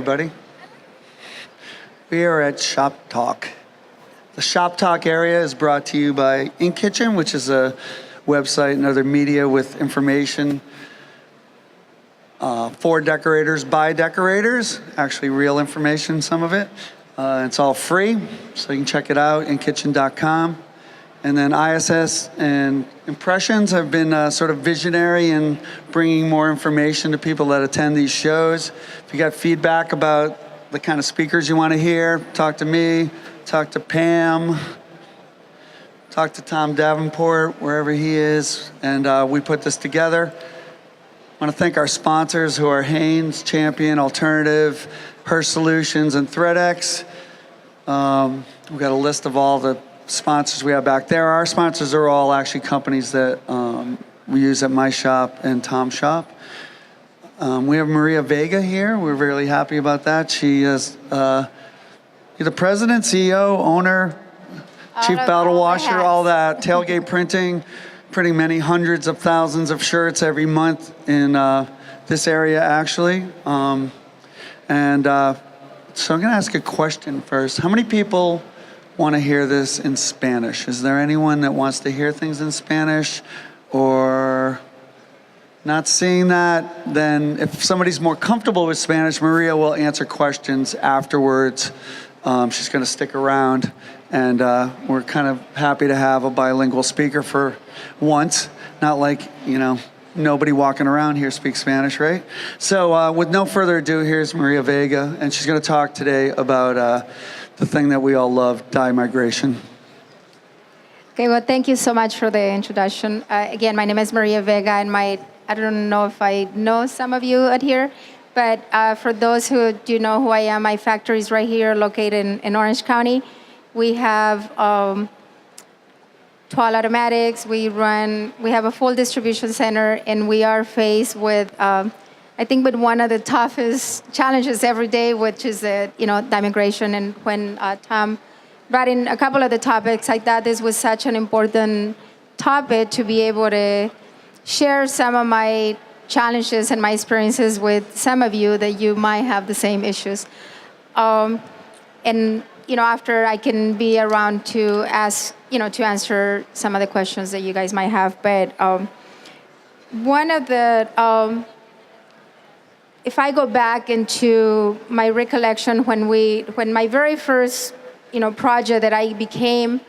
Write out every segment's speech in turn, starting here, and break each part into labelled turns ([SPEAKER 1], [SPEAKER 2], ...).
[SPEAKER 1] everybody. We are at Shop Talk. The Shop Talk area is brought to you by Ink Kitchen, which is a website and other media with information for decorators, by decorators, actually real information, some of it. It's all free, so you can check it out, inkkitchen.com. And then ISS and Impressions have been sort of visionary in bringing more information to people that attend these shows. If you got feedback about the kind of speakers you want to hear, talk to me, talk to Pam, talk to Tom Davenport, wherever he is, and we put this together. I want to thank our sponsors who are Haynes, Champion, Alternative, Her Solutions, and ThreadX. We've got a list of all the sponsors we have back there. Our sponsors are all actually companies that we use at my shop and Tom's shop. We have Maria Vega here. We're really happy about that. She is the president, CEO, owner, chief bottle washer, all that. Tailgate Printing, printing many hundreds of thousands of shirts every month in this area, actually. So I'm going to ask a question first. How many people want to hear this in Spanish? Is there anyone that wants to hear things in Spanish? Or not seeing that, then if somebody's more comfortable with Spanish, Maria will answer questions afterwards. She's going to stick around, and we're kind of happy to have a bilingual speaker for once. Not like, nobody walking around here speaks Spanish, right? So with no further ado, here's Maria Vega, and she's going to talk today about the thing that we all love, dye migration.
[SPEAKER 2] Okay, well, thank you so much for the introduction. Again, my name is Maria Vega, and I don't know if I know some of you out here, but for those who do know who I am, my factory is right here located in Orange County. We have 12 automatics. We have a full distribution center, and we are faced with, I think, with one of the toughest challenges every day, which is dye migration. And when Tom brought in a couple of the topics, I thought this was such an important topic to be able to share some of my challenges and my experiences with some of you that you might have the same issues. And after I can be around to to answer some of the questions that you guys might have. But one of the, if I go back into my recollection when my very first, project that I became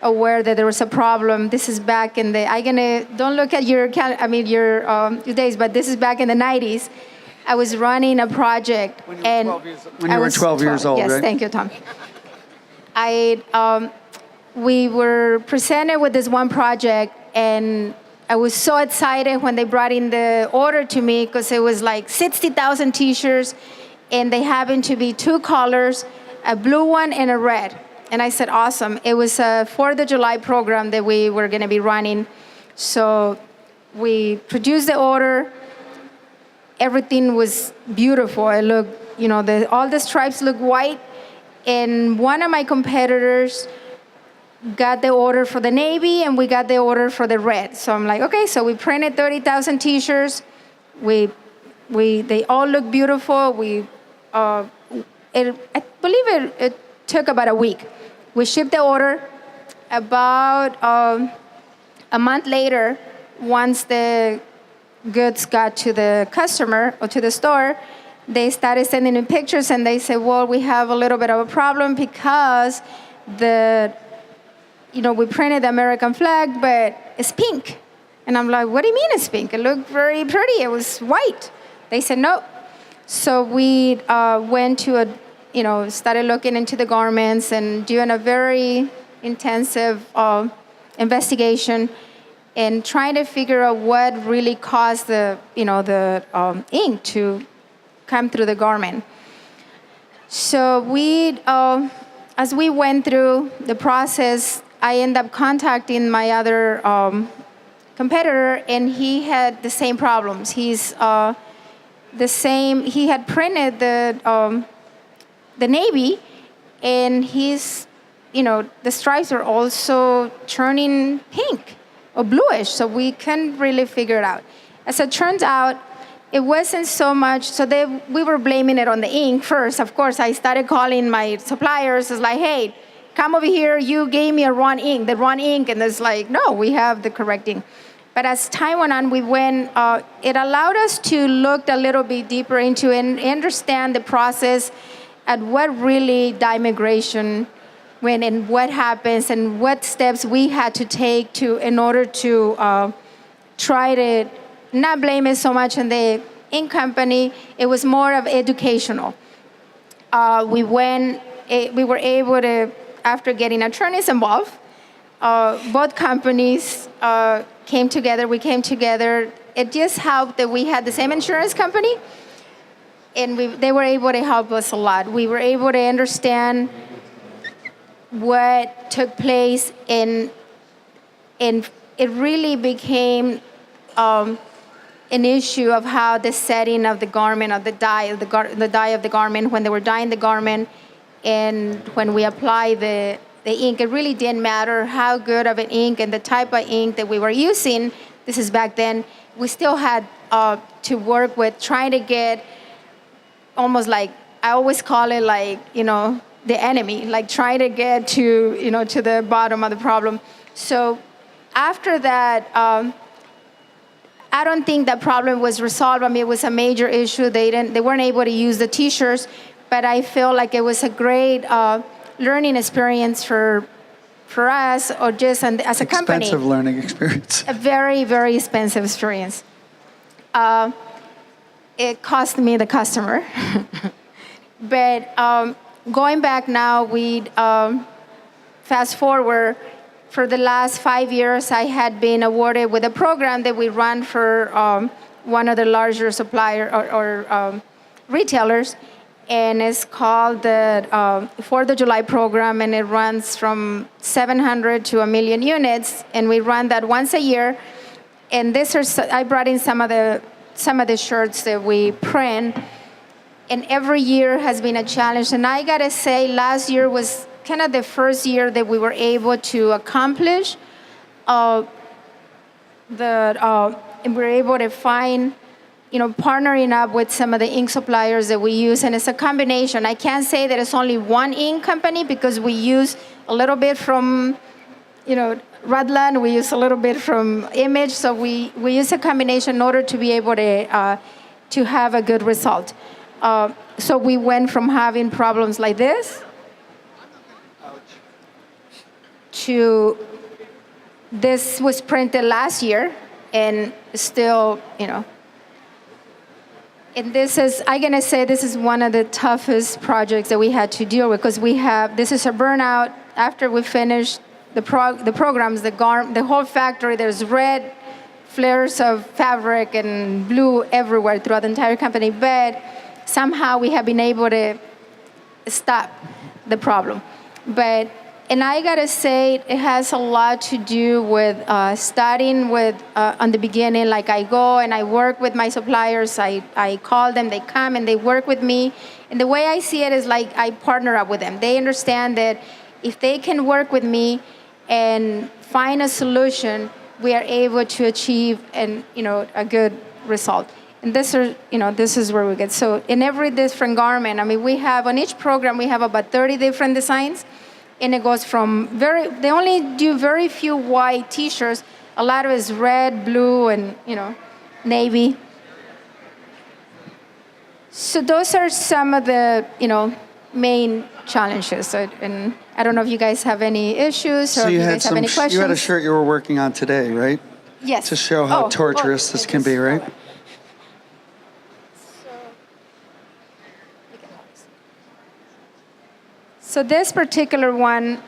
[SPEAKER 2] aware that there was a problem. This is back in the, don't look at your days, but this is back in the 90s. I was running a project.
[SPEAKER 1] When you were 12 years old,
[SPEAKER 2] yes,
[SPEAKER 1] right?
[SPEAKER 2] Thank you, Tom. We were presented with this one project, and I was so excited when they brought in the order to me because it was like 60,000 t-shirts, and they happened to be two colors, a blue one and a red. And I said, awesome. It was a 4th of July program that we were going to be running. So we produced the order. Everything was beautiful. It looked, all the stripes looked white. And one of my competitors got the order for the navy, and we got the order for the red. So I'm like, okay, so we printed 30,000 t-shirts. They all look beautiful. I believe it took about a week. We shipped the order. About a month later, once the goods got to the customer or to the store, they started sending in pictures, and they said, well, we have a little bit of a problem because we printed the American flag, but it's pink. And I'm like, what do you mean it's pink? It looked very pretty. It was white. They said, no. So we went to started looking into the garments and doing a very intensive investigation and trying to figure out what really caused the ink to come through the garment. So as we went through the process, I ended up contacting my other competitor, and he had the same problems. He had printed the navy, and the stripes are also turning pink or bluish, so we couldn't really figure it out. As it turns out, it wasn't so much, so we were blaming it on the ink first. Of course, I started calling my suppliers. It's like, hey, come over here, you gave me the wrong ink. And it's like, no, we have the correct ink. But as time went on, it allowed us to look a little bit deeper into and understand the process and what really dye migration when and what happens and what steps we had to take in order to try to not blame it so much on the ink company. It was more of educational. We were able to, after getting attorneys involved, both companies came together. We came together. It just helped that we had the same insurance company, and they were able to help us a lot. We were able to understand what took place, and it really became an issue of how the setting of the garment, of the dye, the dye of the garment, when they were dyeing the garment, and when we apply the ink, it really didn't matter how good of an ink and the type of ink that we were using. This is back then. We still had to work with trying to get almost like, I always call it like, the enemy, like trying to get to, to the bottom of the problem. So after that, I don't think that problem was resolved. I mean, it was a major issue. They weren't able to use the T-shirts, but I feel like it was a great learning experience for us, or just as a company.
[SPEAKER 1] Expensive learning experience.
[SPEAKER 2] A very, very expensive experience. It cost me the customer. But going back now, fast forward, for the last 5 years, I had been awarded with a program that we run for one of the larger supplier or retailers, and it's called the 4th of July program, and it runs from 700 to 1 million units, and we run that once a year. And I brought in some of the shirts that we print, and every year has been a challenge. And I gotta say, last year was kind of the first year that we were able to accomplish and we're able to find, partnering up with some of the ink suppliers that we use. And it's a combination. I can't say that it's only one ink company, because we use a little bit from, Rutland, we use a little bit from Image. So we use a combination in order to be able to have a good result. So we went from having problems like this to this was printed last year, and still, and this is one of the toughest projects that we had to deal with, because this is a burnout. After we finished the programs, the whole factory, there's red flares of fabric and blue everywhere throughout the entire company, but somehow we have been able to stop the problem. And I gotta say, it has a lot to do with starting with, on the beginning, like I go and I work with my suppliers, I call them, they come and they work with me. And the way I see it is like I partner up with them. They understand that if they can work with me and find a solution, we are able to achieve a good result. And this is where we get. So in every different garment, we have, on each program, we have about 30 different designs. And it goes from they only do very few white T-shirts. A lot of it is red, blue, and, navy. So those are some of the, main challenges. And I don't know if you guys have any issues or if you guys have any questions.
[SPEAKER 1] You had a shirt you were working on today, right?
[SPEAKER 2] Yes.
[SPEAKER 1] To show how torturous this can be, right?
[SPEAKER 2] So this particular one,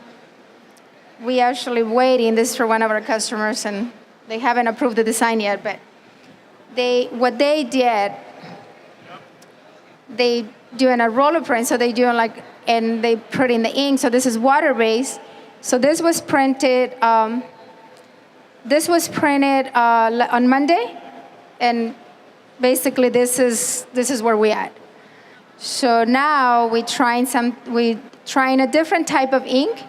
[SPEAKER 2] we actually waiting. This is for one of our customers, and they haven't approved the design yet. But what they did, they doing a roller print. So they doing and they put in the ink. So this is water based. So this was printed. This was printed on Monday, and basically this is where we at. So now we're trying a different type of ink,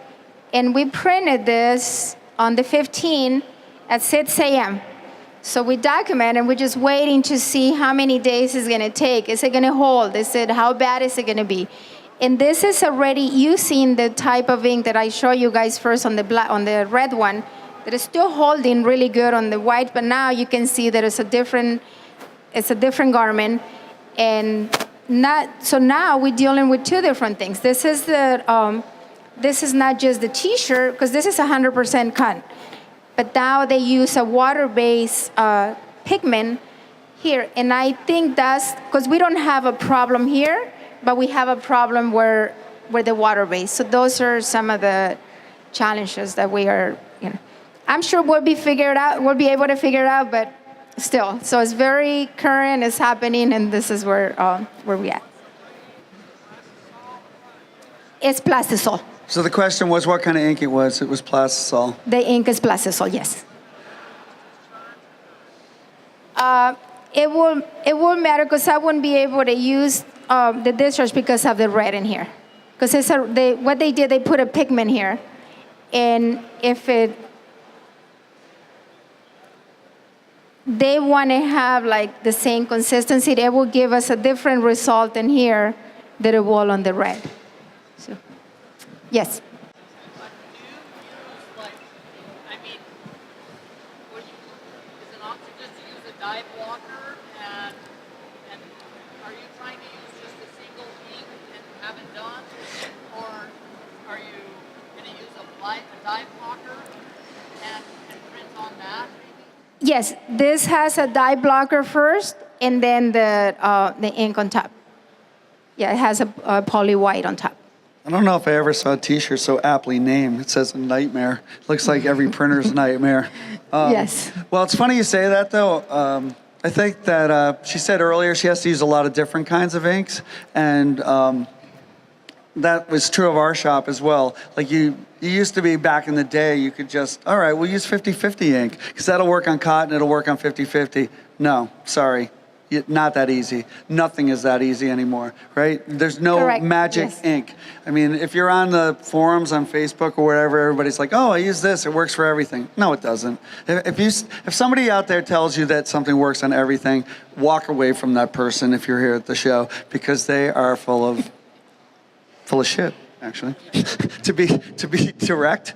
[SPEAKER 2] and we printed this on the 15th at 6 a.m. So we document, and we're just waiting to see how many days it's going to take. Is it going to hold? Is it, how bad is it going to be? And this is already using the type of ink that I show you guys first on the red one, that is still holding really good on the white, but now you can see that it's a different garment. And so now we're dealing with two different things. This is not just the t-shirt, because this is 100% cotton. But now they use a water-based pigment here. And I think that's because we don't have a problem here, but we have a problem where the water-based. So those are some of the challenges that we are, I'm sure we'll be able to figure it out, but still. So it's very current, it's happening, and this is where we at. It's plastisol.
[SPEAKER 1] So the question was what kind of ink it was. It was plastisol.
[SPEAKER 2] The ink is plastisol, yes. It will matter because I wouldn't be able to use the discharge because of the red in here. Because what they did, they put a pigment here. And if they want to have like the same consistency, it will give us a different result in here than it will on the red. So, yes.
[SPEAKER 3] Dye blocker, and are you trying to use just a single ink and have it done, or are you going to use a dye blocker and print on that? Maybe?
[SPEAKER 2] Yes, this has a dye blocker first, and then the ink on top. Yeah, it has a poly white on top.
[SPEAKER 1] I don't know if I ever saw a t-shirt so aptly named. It says a nightmare. Looks like every printer's nightmare.
[SPEAKER 2] Yes.
[SPEAKER 1] Well, it's funny you say that, though. I think that she said earlier she has to use a lot of different kinds of inks, and that was true of our shop as well. Like you used to be back in the day, you could just, all right, we'll use 50-50 ink, because that'll work on cotton, it'll work on 50-50. No, sorry. Not that easy. Nothing is that easy anymore, right? There's no
[SPEAKER 2] Correct.
[SPEAKER 1] magic
[SPEAKER 2] Yes.
[SPEAKER 1] ink. I mean, if you're on the forums on Facebook or wherever, everybody's like, "Oh, I use this. It works for everything." No, it doesn't. If somebody out there tells you that something works on everything, walk away from that person if you're here at the show, because they are full of shit. Actually, to be direct.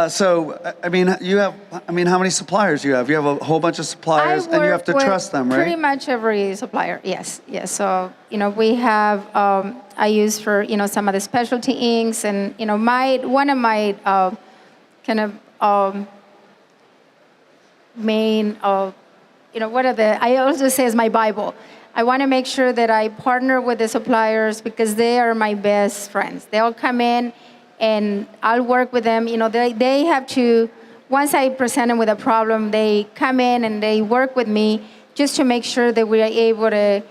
[SPEAKER 1] So, I mean, how many suppliers do you have? You have a whole bunch of suppliers, and you have to trust them, right?
[SPEAKER 2] Pretty much every supplier, yes. So, we have, I use for, some of the specialty inks, and, one of my kind of main, I also say is my Bible. I want to make sure that I partner with the suppliers because they are my best friends. They'll come in and I'll work with them. They have to, once I present them with a problem, they come in and they work with me just to make sure that we are able to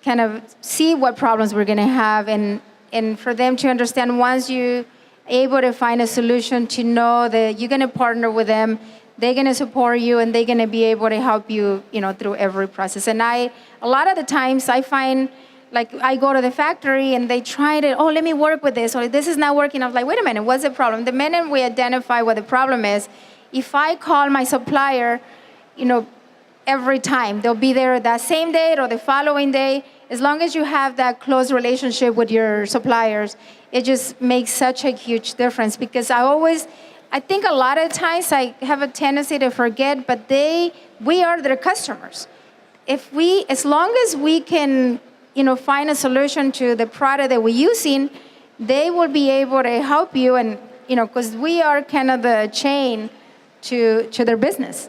[SPEAKER 2] kind of see what problems we're going to have, and for them to understand once you're able to find a solution, to know that you're going to partner with them. They're going to support you, and they're going to be able to help you, through every process. And a lot of the times I find, like, I go to the factory and they try to, let me work with this, or this is not working. I'm like, wait a minute, what's the problem? The minute we identify what the problem is, if I call my supplier, every time, they'll be there that same day or the following day. As long as you have that close relationship with your suppliers, it just makes such a huge difference, because I think a lot of times I have a tendency to forget, but we are their customers. As long as we can, find a solution to the product that we're using, they will be able to help you, and, because we are kind of the chain to their business.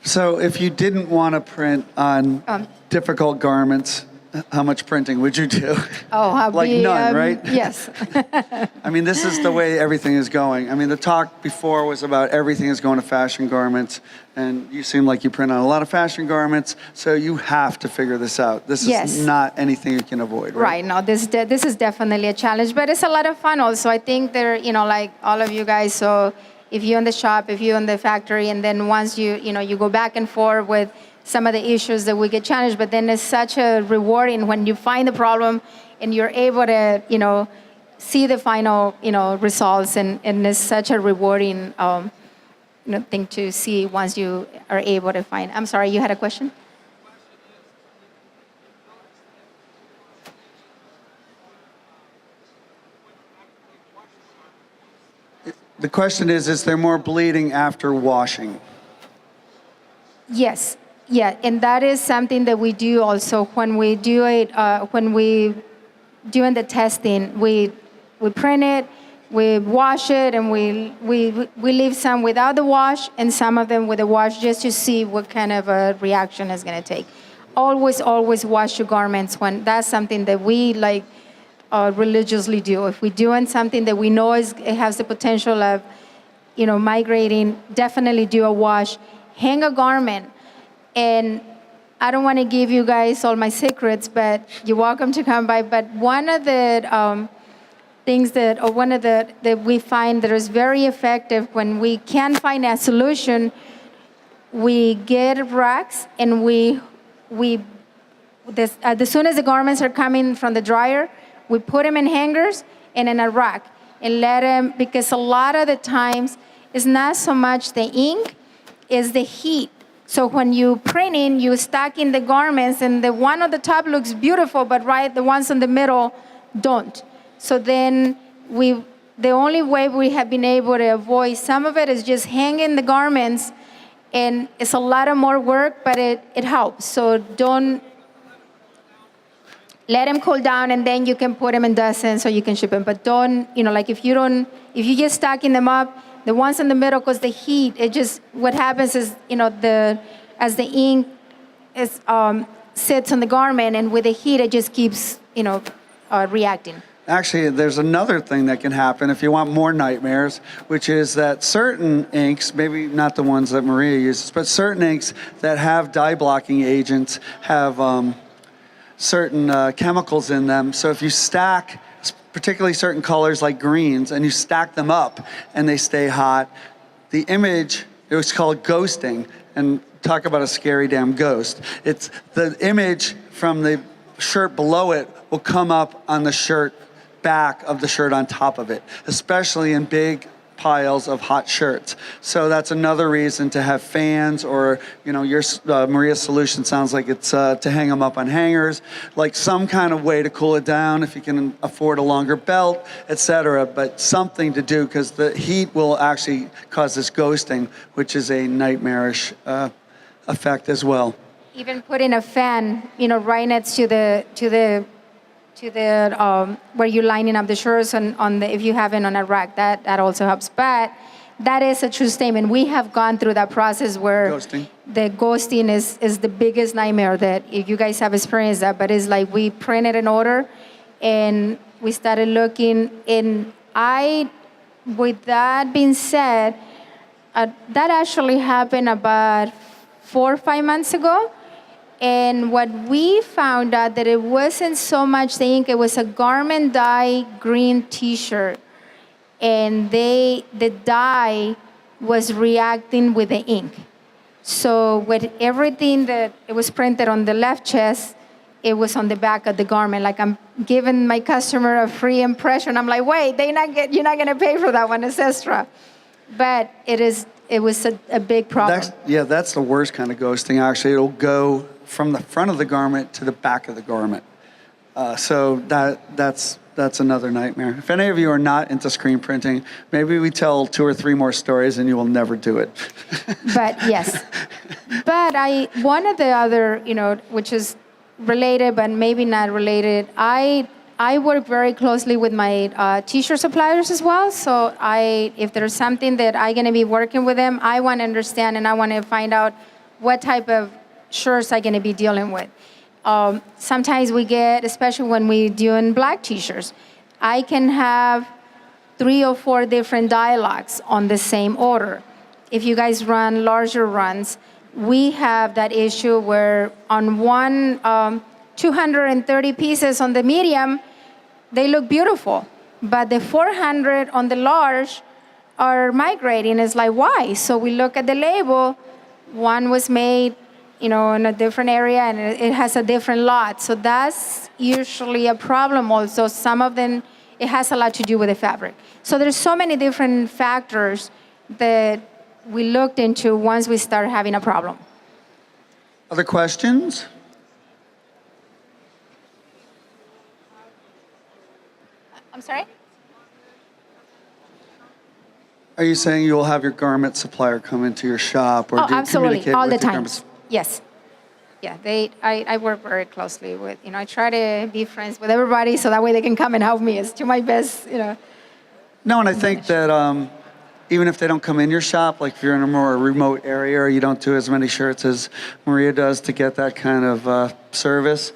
[SPEAKER 1] So if you didn't want to print on difficult garments, how much printing would you do? None, right?
[SPEAKER 2] Yes.
[SPEAKER 1] I mean, this is the way everything is going. I mean, the talk before was about everything is going to fashion garments, and you seem like you print on a lot of fashion garments, so you have to figure this out. This is not anything you can avoid, right?
[SPEAKER 2] Right. No, this is definitely a challenge, but it's a lot of fun also. I think there, like all of you guys, so if you're in the shop, if you're in the factory, and then once you go back and forth with some of the issues that we get challenged, but then it's such a rewarding when you find the problem and you're able to, see the final, results, and it's such a rewarding thing to see once you are able to find. I'm sorry, you had a question?
[SPEAKER 1] The question is there more bleeding after washing?
[SPEAKER 2] Yes, yeah, and that is something that we do also when we do it. When we doing the testing, we print it, we wash it, and we leave some without the wash and some of them with the wash just to see what kind of a reaction it's going to take. Always wash your garments when that's something that we like religiously do. If we're doing something that we know it has the potential of, migrating, definitely do a wash. Hang a garment, and I don't want to give you guys all my secrets, but you're welcome to come by. But one of the things that we find that is very effective when we can't find a solution, we get racks and as soon as the garments are coming from the dryer, we put them in hangers and in a rack and let them, because a lot of the times it's not so much the ink, it's the heat. So when you printing, you stacking the garments and the one on the top looks beautiful, but the ones in the middle don't. So then the only way we have been able to avoid some of it is just hanging the garments, and it's a lot of more work, but it helps. So don't let them cool down, and then you can put them in dozens so you can ship them. But don't, if you just stacking them up, the ones in the middle, because the heat, what happens is, as the ink sits on the garment, and with the heat, it just keeps, reacting.
[SPEAKER 1] Actually, there's another thing that can happen if you want more nightmares, which is that certain inks, maybe not the ones that Maria uses, but certain inks that have dye blocking agents have certain chemicals in them. So if you stack, particularly certain colors like greens, and you stack them up and they stay hot, the image, it was called ghosting, and talk about a scary damn ghost. It's the image from the shirt below it will come up on the shirt back of the shirt on top of it, especially in big piles of hot shirts. So that's another reason to have fans, or your Maria's solution sounds like it's to hang them up on hangers, like some kind of way to cool it down if you can afford a longer belt, etc. But something to do, because the heat will actually cause this ghosting, which is a nightmarish effect as well.
[SPEAKER 2] Even putting a fan, right next to the where you're lining up the shirts if you have it on a rack, that also helps. But that is a true statement. We have gone through that process where the ghosting is the biggest nightmare that if you guys have experienced that. But it's like we printed an order and we started looking, and with that being said, that actually happened about 4 or 5 months ago. And what we found out that it wasn't so much the ink, it was a garment dye green T-shirt, and the dye was reacting with the ink. So with everything that it was printed on the left chest, it was on the back of the garment. Like I'm giving my customer a free impression. I'm like, wait, you're not gonna pay for that one, it's extra. But it was a big problem.
[SPEAKER 1] That's the worst kind of ghosting. Actually, it'll go from the front of the garment to the back of the garment. So that's another nightmare. If any of you are not into screen printing, maybe we tell 2 or 3 more stories and you will never do it.
[SPEAKER 2] But yes. But one of the other, which is related but maybe not related, I work very closely with my t-shirt suppliers as well. So if there's something that I'm going to be working with them, I want to understand and I want to find out what type of shirts I'm going to be dealing with. Sometimes we get, especially when we're doing black t-shirts, I can have 3 or 4 different dialogues on the same order. If you guys run larger runs, we have that issue where on one 230 pieces on the medium, they look beautiful, but the 400 on the large are migrating. It's like, why? So we look at the label. One was made in a different area, and it has a different lot. So that's usually a problem also. Some of them, it has a lot to do with the fabric. So there's so many different factors that we looked into once we start having a problem.
[SPEAKER 1] Other questions?
[SPEAKER 2] I'm sorry?
[SPEAKER 1] Are you saying you will have your garment supplier come into your shop, or
[SPEAKER 2] Oh,
[SPEAKER 1] do you
[SPEAKER 2] absolutely,
[SPEAKER 1] communicate
[SPEAKER 2] all
[SPEAKER 1] with
[SPEAKER 2] the
[SPEAKER 1] your
[SPEAKER 2] time.
[SPEAKER 1] garment?
[SPEAKER 2] Yes. Yeah, I work very closely with, I try to be friends with everybody so that way they can come and help me. It's to my best,
[SPEAKER 1] No, and I think that even if they don't come in your shop, like if you're in a more remote area or you don't do as many shirts as Maria does to get that kind of service,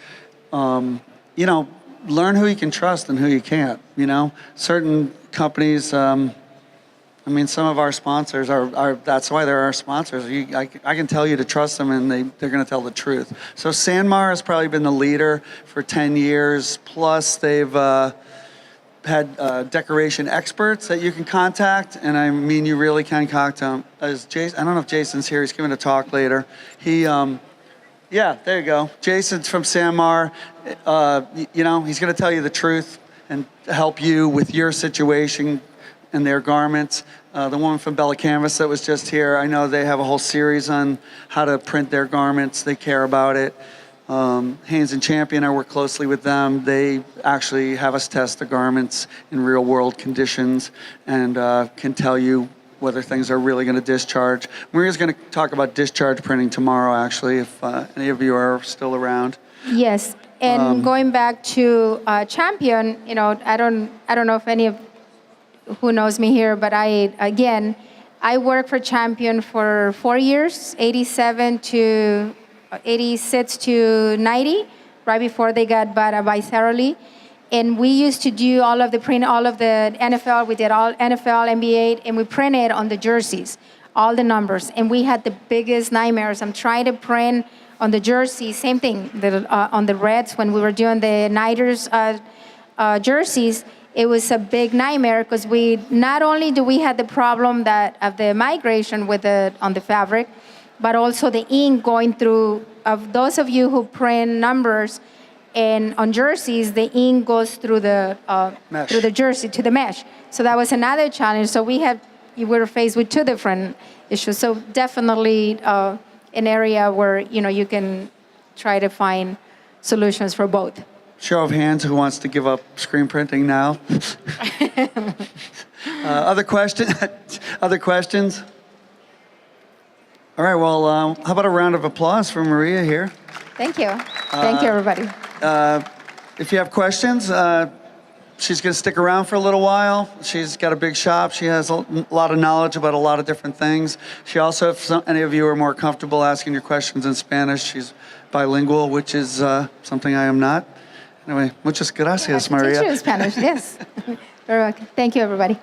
[SPEAKER 1] learn who you can trust and who you can't. Certain companies. Some of our sponsors are that's why they're our sponsors. I can tell you to trust them, and they're going to tell the truth. So Sanmar has probably been the leader for 10 years, plus they've had decoration experts that you can contact, and you really can contact them. As Jason, I don't know if Jason's here. He's giving a talk later. Yeah, there you go. Jason's from Sanmar. He's going to tell you the truth and help you with your situation and their garments. The woman from Bella Canvas that was just here, I know they have a whole series on how to print their garments. They care about it. Haynes and Champion, I work closely with them. They actually have us test the garments in real world conditions and can tell you whether things are really going to discharge. Maria's going to talk about discharge printing tomorrow, actually, if any of you are still around.
[SPEAKER 2] Yes. And going back to Champion, I don't know if any of who knows me here, but I worked for Champion for 4 years, 86 to 90, right before they got bought by Sara Lee. And we used to do all of the NFL, we did all NFL, NBA, and we printed on the jerseys, all the numbers. And we had the biggest nightmares. I'm trying to print on the jersey, same thing, on the Reds when we were doing the Niners jerseys. It was a big nightmare because not only do we have the problem of the migration on the fabric, but also the ink going through. Of those of you who print numbers and on jerseys, the ink goes through the jersey to the mesh. So that was another challenge. So we were faced with two different issues. So definitely an area where you can try to find solutions for both.
[SPEAKER 1] Show of hands, who wants to give up screen printing now? Other questions? Other questions? All right, well, how about a round of applause for Maria here?
[SPEAKER 2] Thank you. Thank you, everybody.
[SPEAKER 1] If you have questions, she's going to stick around for a little while. She's got a big shop. She has a lot of knowledge about a lot of different things. She also, if any of you are more comfortable asking your questions in Spanish, she's bilingual, which is something I am not. Anyway, muchas gracias, Maria.
[SPEAKER 2] Teacher in Spanish, yes. Thank you, everybody.